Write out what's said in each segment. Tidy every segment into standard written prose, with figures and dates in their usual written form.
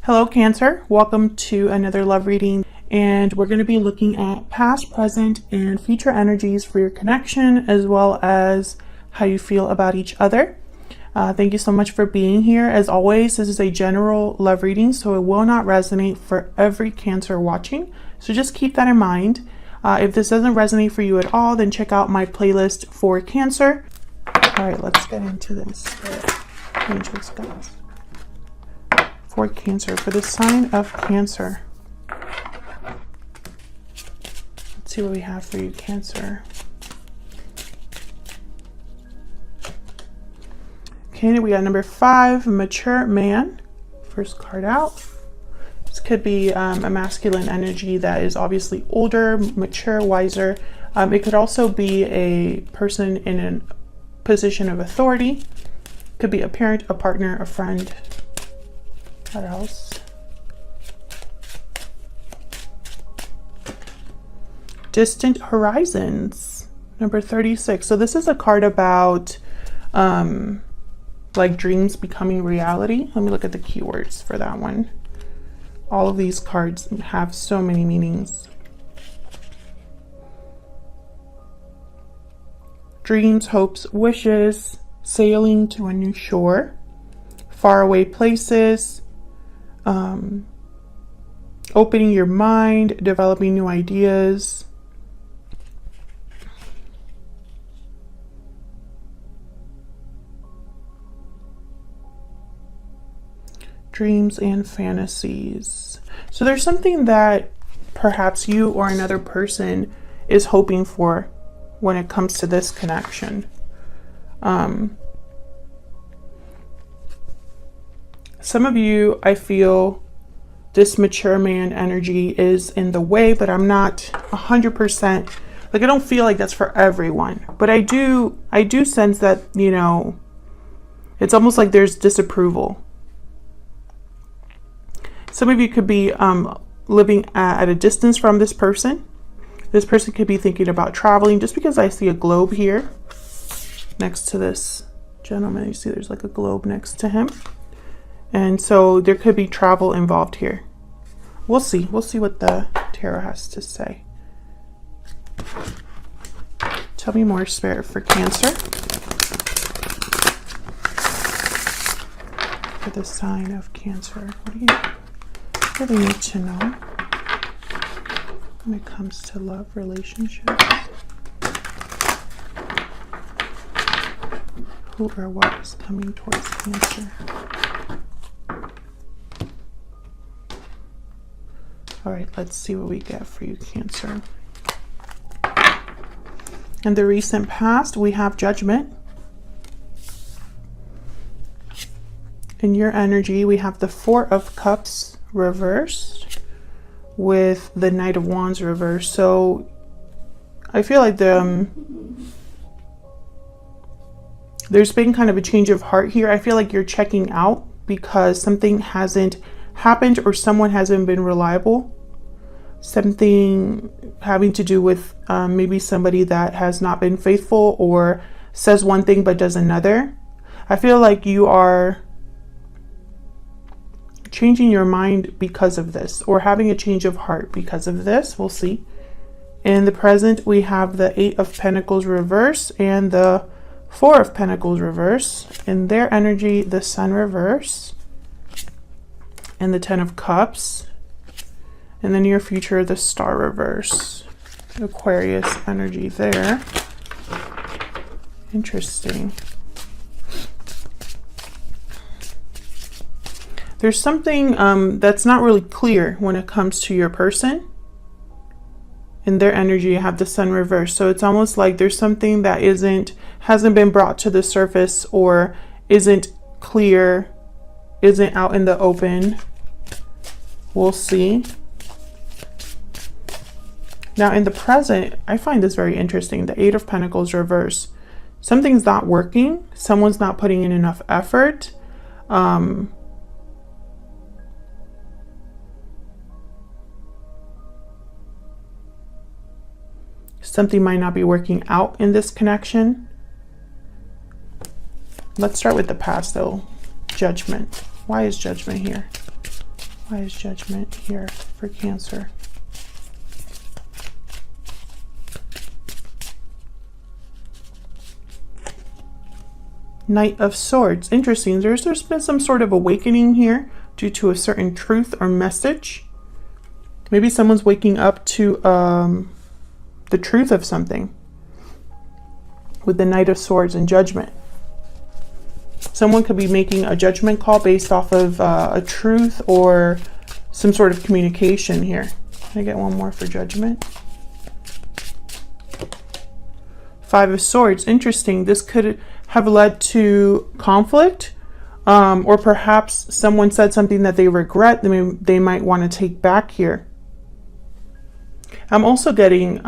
Hello Cancer, welcome to another love reading, and we're going to be looking at past, present, and future energies for your connection, as well as how you feel about each other. Thank you so much for being here. As always, this is a general love reading, so it will not resonate for every Cancer watching, so just keep that in mind. If this doesn't resonate for you at all, then check out my playlist for Cancer. All right, let's get into this. Matrix guys. For Cancer, for the sign of Cancer. Let's see what we have for you, Cancer. Okay, we got number 5, mature man. First card out. This could be a masculine energy that is obviously older, mature, wiser. It could also be a person in a position of authority. Could be a parent, a partner, a friend. What else? Distant horizons, number 36. So this is a card about like dreams becoming reality. Let me look at the keywords for that one. All of these cards have so many meanings. Dreams, hopes, wishes, sailing to a new shore, faraway places, opening your mind, developing new ideas. Dreams and fantasies. So there's something that perhaps you or another person is hoping for when it comes to this connection. Some of you, I feel this mature man energy is in the way, but I'm not 100%, like I don't feel like that's for everyone, but I do sense that, you know, it's almost like there's disapproval. Some of you could be living at a distance from this person. This person could be thinking about traveling, just because I see a globe here next to this gentleman. You see there's like a globe next to him. And so there could be travel involved here. We'll see. We'll see what the tarot has to say. Tell me more, Spirit, for Cancer. For the sign of Cancer. What do you really need to know when it comes to love, relationships? Who or what is coming towards Cancer? All right, let's see what we get for you, Cancer. In the recent past, we have Judgment. In your energy, we have the 4 of Cups reversed with the Knight of Wands reversed. So I feel like there's been kind of a change of heart here. I feel like you're checking out because something hasn't happened or someone hasn't been reliable. Something having to do with maybe somebody that has not been faithful or says one thing but does another. I feel like you are changing your mind because of this, or having a change of heart because of this. We'll see. In the present, we have the 8 of Pentacles reverse and the 4 of Pentacles reverse. In their energy, the Sun reverse and the 10 of Cups. In the near future, the Star reverse. Aquarius energy there. Interesting. There's something that's not really clear when it comes to your person. In their energy, you have the Sun reversed. So it's almost like there's something that hasn't been brought to the surface, or isn't clear, isn't out in the open. We'll see. Now in the present, I find this very interesting. The 8 of Pentacles reverse. Something's not working. Someone's not putting in enough effort. Something might not be working out in this connection. Let's start with the past though. Judgment. Why is Judgment here? Why is Judgment here for Cancer? Knight of Swords. Interesting. There's been some sort of awakening here due to a certain truth or message. Maybe someone's waking up to the truth of something with the Knight of Swords and Judgment. Someone could be making a judgment call based off of a truth or some sort of communication here. Can I get one more for Judgment? Five of Swords. Interesting. This could have led to conflict, or perhaps someone said something that they regret. They might want to take back here. I'm also getting,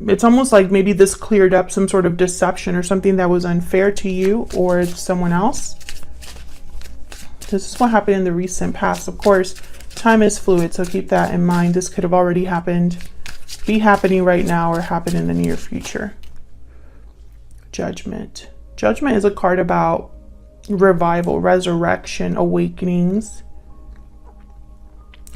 it's almost like maybe this cleared up some sort of deception or something that was unfair to you or someone else. This is what happened in the recent past. Of course, time is fluid, so keep that in mind. This could have already happened, be happening right now, or happen in the near future. Judgment. Judgment is a card about revival, resurrection, awakenings,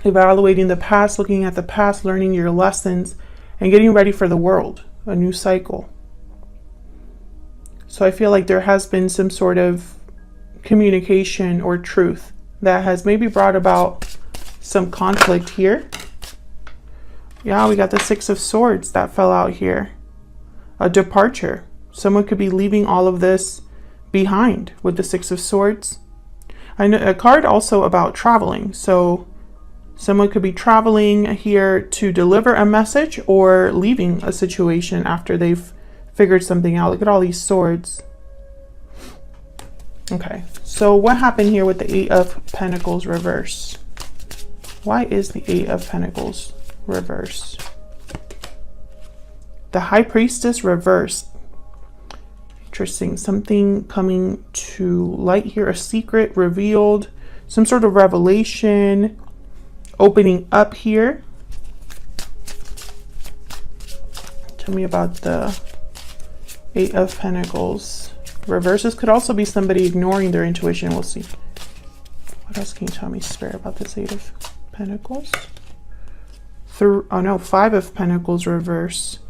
evaluating the past, looking at the past, learning your lessons, and getting ready for the world, a new cycle. So I feel like there has been some sort of communication or truth that has maybe brought about some conflict here. Yeah, we got the Six of Swords that fell out here. A departure. Someone could be leaving all of this behind with the Six of Swords. I know a card also about traveling. So someone could be traveling here to deliver a message or leaving a situation after they've figured something out. Look at all these swords. Okay, so what happened here with the Eight of Pentacles reverse? Why is the Eight of Pentacles reverse? The High Priestess reverse. Interesting. Something coming to light here. A secret revealed. Some sort of revelation opening up here. Tell me about the Eight of Pentacles reverses. Could also be somebody ignoring their intuition. We'll see. What else can you tell me, Spirit, about this Eight of Pentacles? Oh no, Five of Pentacles reverse.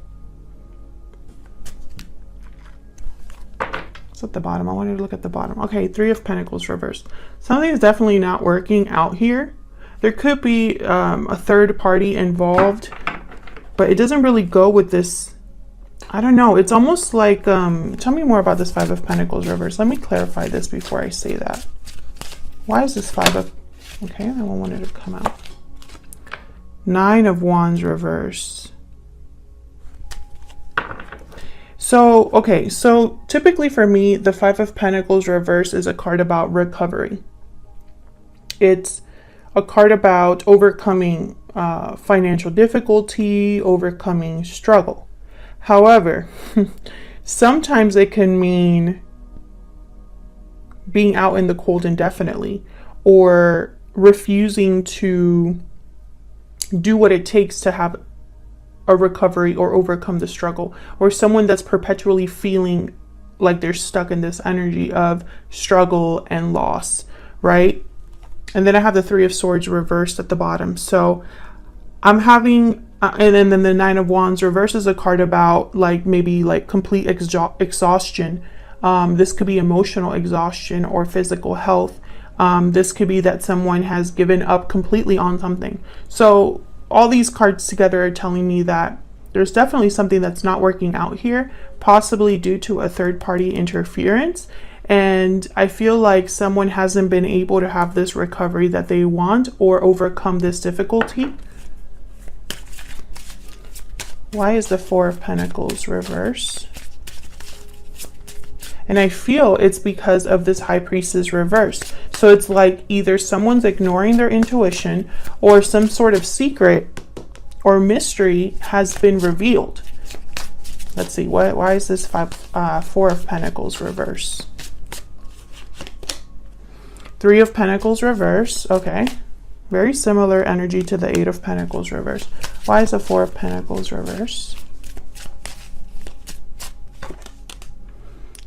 It's at the bottom. I wanted to look at the bottom. Okay, Three of Pentacles reverse. Something is definitely not working out here. There could be a third party involved, but it doesn't really go with this. I don't know. It's almost like, tell me more about this Five of Pentacles reverse. Let me clarify this before I say that. Why is this Five of, okay, that one wanted to come out. Nine of Wands reverse. So, okay, so typically for me, the Five of Pentacles reverse is a card about recovery. It's a card about overcoming financial difficulty, overcoming struggle. However, sometimes it can mean being out in the cold indefinitely, or refusing to do what it takes to have a recovery or overcome the struggle, or someone that's perpetually feeling like they're stuck in this energy of struggle and loss, right? And then I have the Three of Swords reversed at the bottom. So I'm having, and then the Nine of Wands reverse is a card about like maybe like complete exhaustion. This could be emotional exhaustion or physical health. This could be that someone has given up completely on something. So all these cards together are telling me that there's definitely something that's not working out here, possibly due to a third party interference. And I feel like someone hasn't been able to have this recovery that they want or overcome this difficulty. Why is the Four of Pentacles reverse? And I feel it's because of this High Priestess reverse. So it's like either someone's ignoring their intuition or some sort of secret or mystery has been revealed. Let's see, why is this Four of Pentacles reverse? Three of Pentacles reverse, okay. Very similar energy to the Eight of Pentacles reverse. Why is the Four of Pentacles reverse?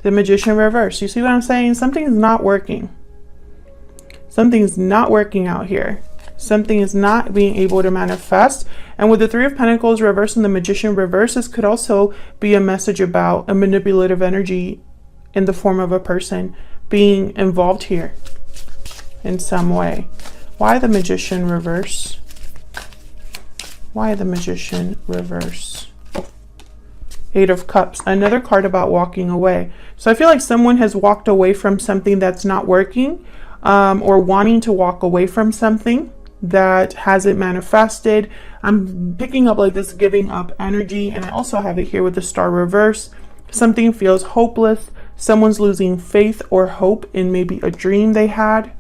The Magician reverse. You see what I'm saying? Something's not working. Something's not working out here. Something is not being able to manifest. And with the Three of Pentacles reverse and the Magician reverse, this could also be a message about a manipulative energy in the form of a person being involved here in some way. Why the Magician reverse? Why the Magician reverse? Eight of Cups, another card about walking away. So I feel like someone has walked away from something that's not working, or wanting to walk away from something that hasn't manifested. I'm picking up like this giving up energy, and I also have it here with the Star reverse. Something feels hopeless. Someone's losing faith or hope in maybe a dream they had.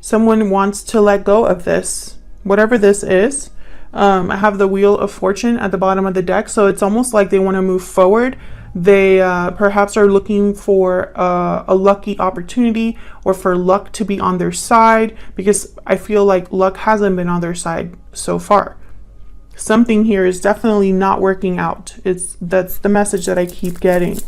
Someone wants to let go of this, whatever this is. I have the Wheel of Fortune at the bottom of the deck, so it's almost like they want to move forward. They perhaps are looking for a lucky opportunity, or for luck to be on their side, because I feel like luck hasn't been on their side so far. Something here is definitely not working out. That's the message that I keep getting.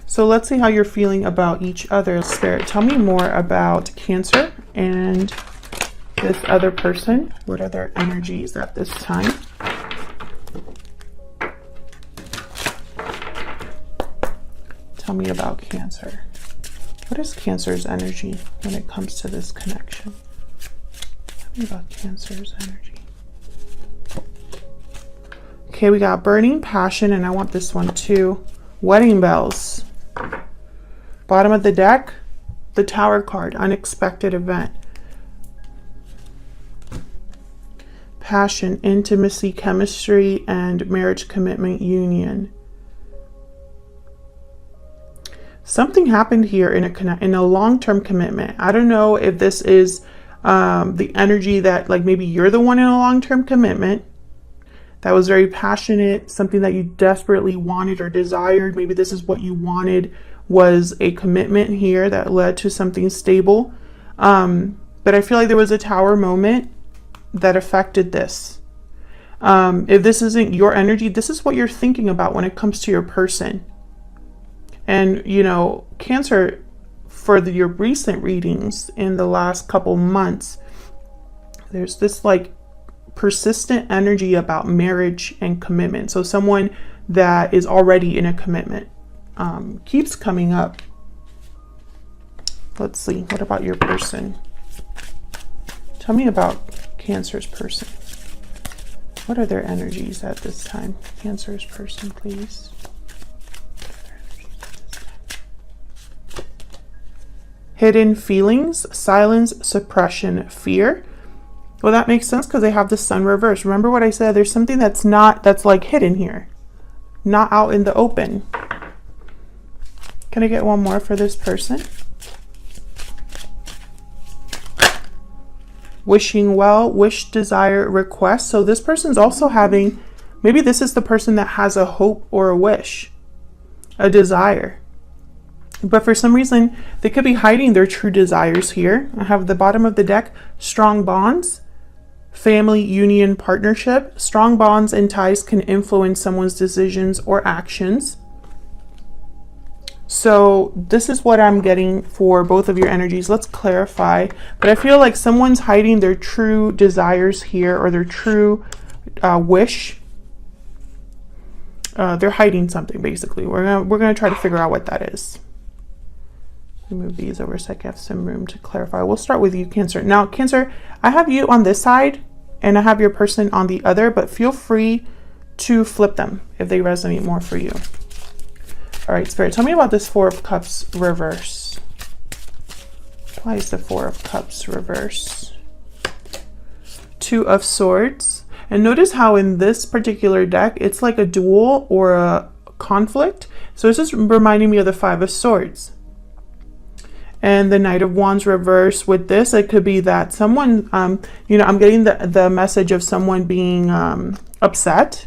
So let's see how you're feeling about each other. Spirit, tell me more about Cancer and this other person. What are their energies at this time? Tell me about Cancer. What is Cancer's energy when it comes to this connection? Tell me about Cancer's energy. Okay, we got Burning Passion, and I want this one too. Wedding Bells. Bottom of the deck, the Tower card, Unexpected Event. Passion, Intimacy, Chemistry, and Marriage, Commitment, Union. Something happened here in a long-term commitment. I don't know if this is the energy that, like, maybe you're the one in a long-term commitment that was very passionate, something that you desperately wanted or desired. Maybe this is what you wanted, was a commitment here that led to something stable. But I feel like there was a Tower moment that affected this. If this isn't your energy, this is what you're thinking about when it comes to your person. And, you know, Cancer, for your recent readings in the last couple months, there's this like persistent energy about marriage and commitment. So someone that is already in a commitment keeps coming up. Let's see. What about your person? Tell me about Cancer's person. What are their energies at this time? Cancer's person, please. Hidden feelings, silence, suppression, fear. Well, that makes sense because they have the Sun reverse. Remember what I said? There's something that's like hidden here, not out in the open. Can I get one more for this person? Wishing well, wish, desire, request. So this person's also having, maybe this is the person that has a hope or a wish, a desire. But for some reason, they could be hiding their true desires here. I have the bottom of the deck, strong bonds, family, union, partnership. Strong bonds and ties can influence someone's decisions or actions. So this is what I'm getting for both of your energies. Let's clarify. But I feel like someone's hiding their true desires here, or their true wish. They're hiding something, basically. We're gonna try to figure out what that is. Move these over so I can have some room to clarify. We'll start with you, Cancer. Now, Cancer, I have you on this side and I have your person on the other, but feel free to flip them if they resonate more for you. All right, Spirit, tell me about this Four of Cups reverse. Why is the Four of Cups reverse? Two of Swords. And notice how in this particular deck, it's like a duel or a conflict. So this is reminding me of the Five of Swords. And the Knight of Wands reverse. With this, it could be that someone, you know, I'm getting the message of someone being upset.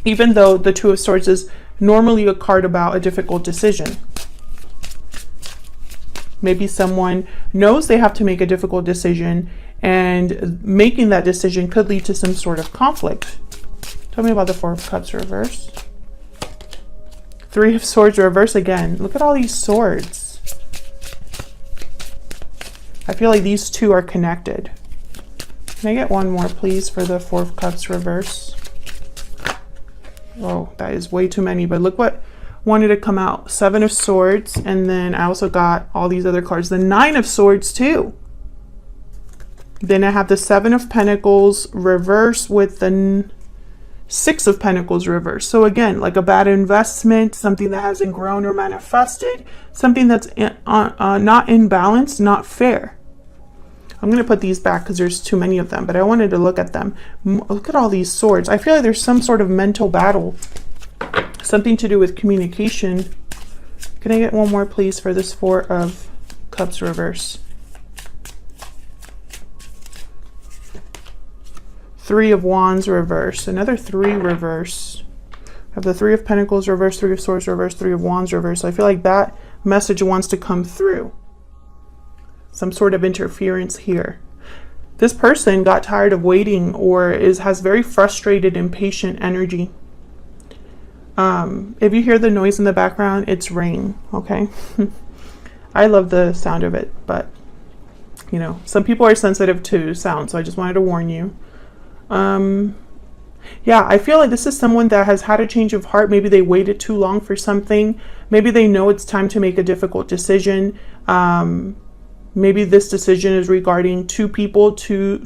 Even though the Two of Swords is normally a card about a difficult decision. Maybe someone knows they have to make a difficult decision, and making that decision could lead to some sort of conflict. Tell me about the Four of Cups reverse. Three of Swords reverse again. Look at all these swords. I feel like these two are connected. Can I get one more, please, for the Four of Cups reverse? Oh, that is way too many, but look what wanted to come out. Seven of Swords, and then I also got all these other cards. The Nine of Swords, too. Then I have the Seven of Pentacles reverse with the Six of Pentacles reverse. So again, like a bad investment, something that hasn't grown or manifested, something that's not in balance, not fair. I'm going to put these back because there's too many of them, but I wanted to look at them. Look at all these swords. I feel like there's some sort of mental battle, something to do with communication. Can I get one more, please, for this Four of Cups reverse? Three of Wands reverse. Another three reverse. I have the Three of Pentacles reverse, Three of Swords reverse, Three of Wands reverse. So I feel like that message wants to come through. Some sort of interference here. This person got tired of waiting or has very frustrated, impatient energy. If you hear the noise in the background, it's rain, okay? I love the sound of it, but you know, some people are sensitive to sound, so I just wanted to warn you. Yeah, I feel like this is someone that has had a change of heart. Maybe they waited too long for something. Maybe they know it's time to make a difficult decision. Maybe this decision is regarding two people, two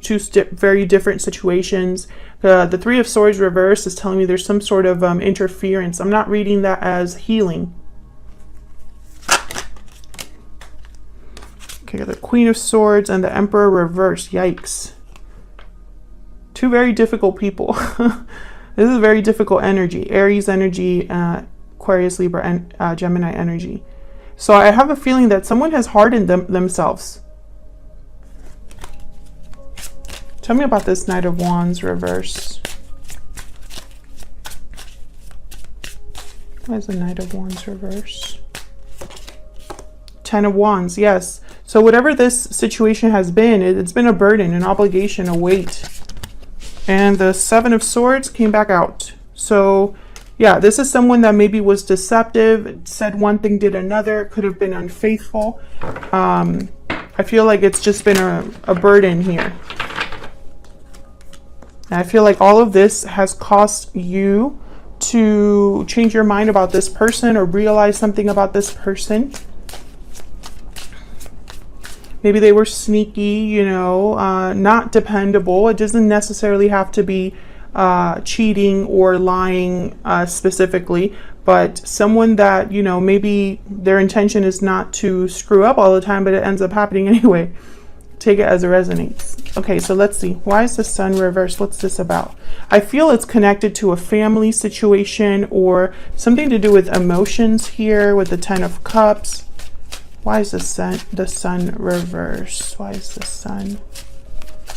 very different situations. The Three of Swords reverse is telling me there's some sort of interference. I'm not reading that as healing. Okay, the Queen of Swords and the Emperor reverse. Yikes. Two very difficult people. This is very difficult energy. Aries energy, Aquarius, Libra, and Gemini energy. So I have a feeling that someone has hardened themselves. Tell me about this Knight of Wands reverse. Why is the Knight of Wands reverse? Ten of Wands, yes. So whatever this situation has been, it's been a burden, an obligation, a weight. And the Seven of Swords came back out. So yeah, this is someone that maybe was deceptive, said one thing, did another, could have been unfaithful. I feel like it's just been a burden here. And I feel like all of this has caused you to change your mind about this person or realize something about this person. Maybe they were sneaky, you know, not dependable. It doesn't necessarily have to be cheating or lying specifically, but someone that, you know, maybe their intention is not to screw up all the time, but it ends up happening anyway. Take it as it resonates. Okay, so let's see. Why is the Sun reversed? What's this about? I feel it's connected to a family situation or something to do with emotions here with the Ten of Cups. Why is the Sun reversed? Why is the Sun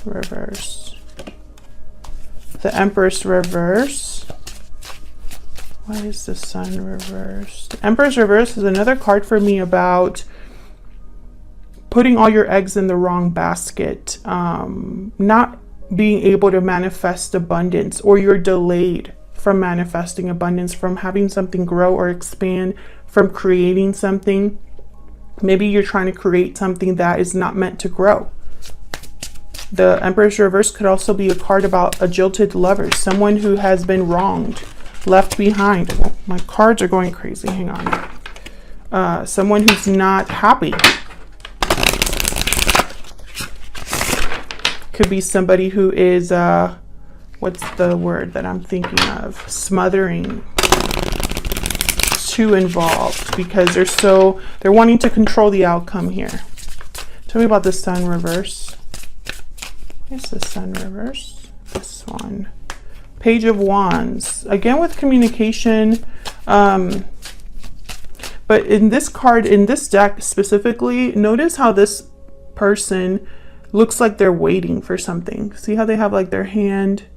reversed? The Empress reverse. Why is the Sun reversed? The Empress reverse is another card for me about putting all your eggs in the wrong basket, not being able to manifest abundance, or you're delayed from manifesting abundance, from having something grow or expand, from creating something. Maybe you're trying to create something that is not meant to grow. The Empress reverse could also be a card about a jilted lover, someone who has been wronged, left behind. Oh, my cards are going crazy. Hang on. Someone who's not happy. Could be somebody who is, what's the word that I'm thinking of? Smothering. Too involved because they're wanting to control the outcome here. Tell me about the Sun reverse. Where's the Sun reverse? This one. Page of Wands. Again with communication. But in this card, in this deck specifically, notice how this person looks like they're waiting for something. See how they have like their hand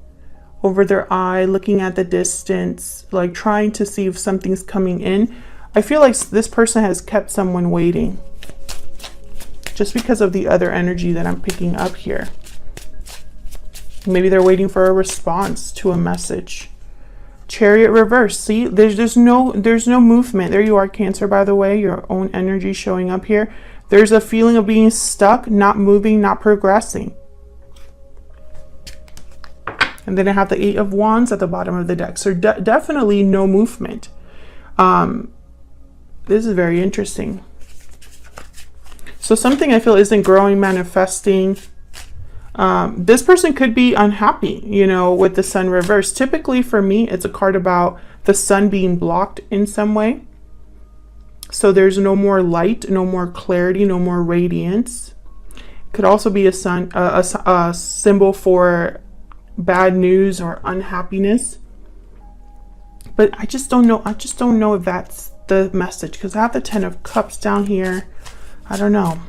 over their eye, looking at the distance, like trying to see if something's coming in. I feel like this person has kept someone waiting just because of the other energy that I'm picking up here. Maybe they're waiting for a response to a message. Chariot reverse. See, there's no movement. There you are, Cancer, by the way, your own energy showing up here. There's a feeling of being stuck, not moving, not progressing. And then I have the Eight of Wands at the bottom of the deck. So definitely no movement. This is very interesting. So something I feel isn't growing, manifesting. This person could be unhappy, you know, with the Sun reversed. Typically for me, it's a card about the sun being blocked in some way. So there's no more light, no more clarity, no more radiance. Could also be a symbol for bad news or unhappiness. But I just don't know. I just don't know if that's the message, because I have the Ten of Cups down here. I don't know.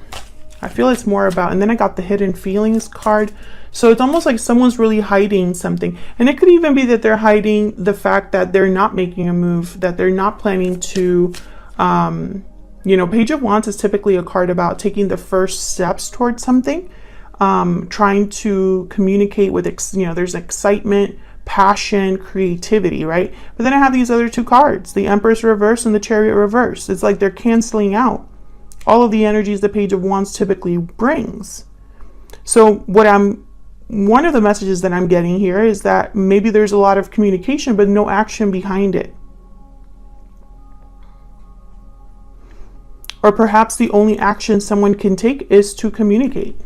I feel it's more about, and then I got the Hidden Feelings card. So it's almost like someone's really hiding something. And it could even be that they're hiding the fact that they're not making a move, that they're not planning to, you know, Page of Wands is typically a card about taking the first steps towards something, trying to communicate with, you know, there's excitement, passion, creativity, right? But then I have these other two cards, the Empress reverse and the Chariot reverse. It's like they're canceling out all of the energies the Page of Wands typically brings. So one of the messages that I'm getting here is that maybe there's a lot of communication, but no action behind it. Or perhaps the only action someone can take is to communicate.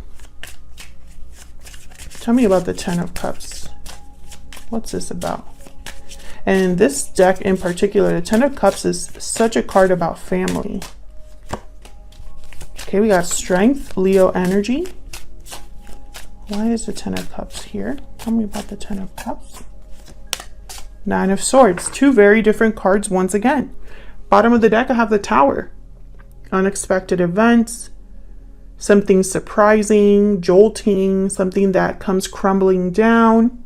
Tell me about the Ten of Cups. What's this about? And this deck in particular, the Ten of Cups is such a card about family. Okay, we got Strength, Leo energy. Why is the Ten of Cups here? Tell me about the Ten of Cups. Nine of Swords. Two very different cards once again. Bottom of the deck, I have the Tower. Unexpected events. Something surprising, jolting, something that comes crumbling down.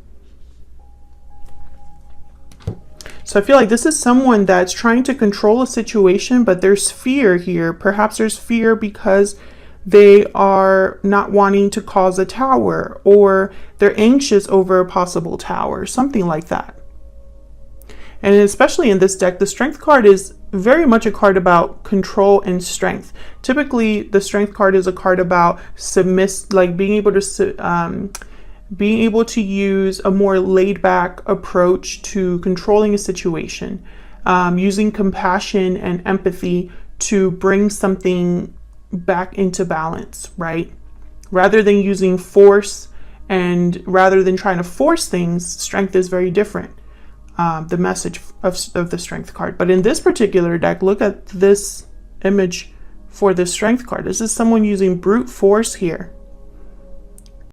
So I feel like this is someone that's trying to control a situation, but there's fear here. Perhaps there's fear because they are not wanting to cause a tower, or they're anxious over a possible tower, something like that. And especially in this deck, the Strength card is very much a card about control and strength. Typically, the Strength card is a card about being able to use a more laid-back approach to controlling a situation, using compassion and empathy to bring something back into balance, right? Rather than using force, and rather than trying to force things, Strength is very different. The message of the Strength card. But in this particular deck, look at this image for the Strength card. This is someone using brute force here.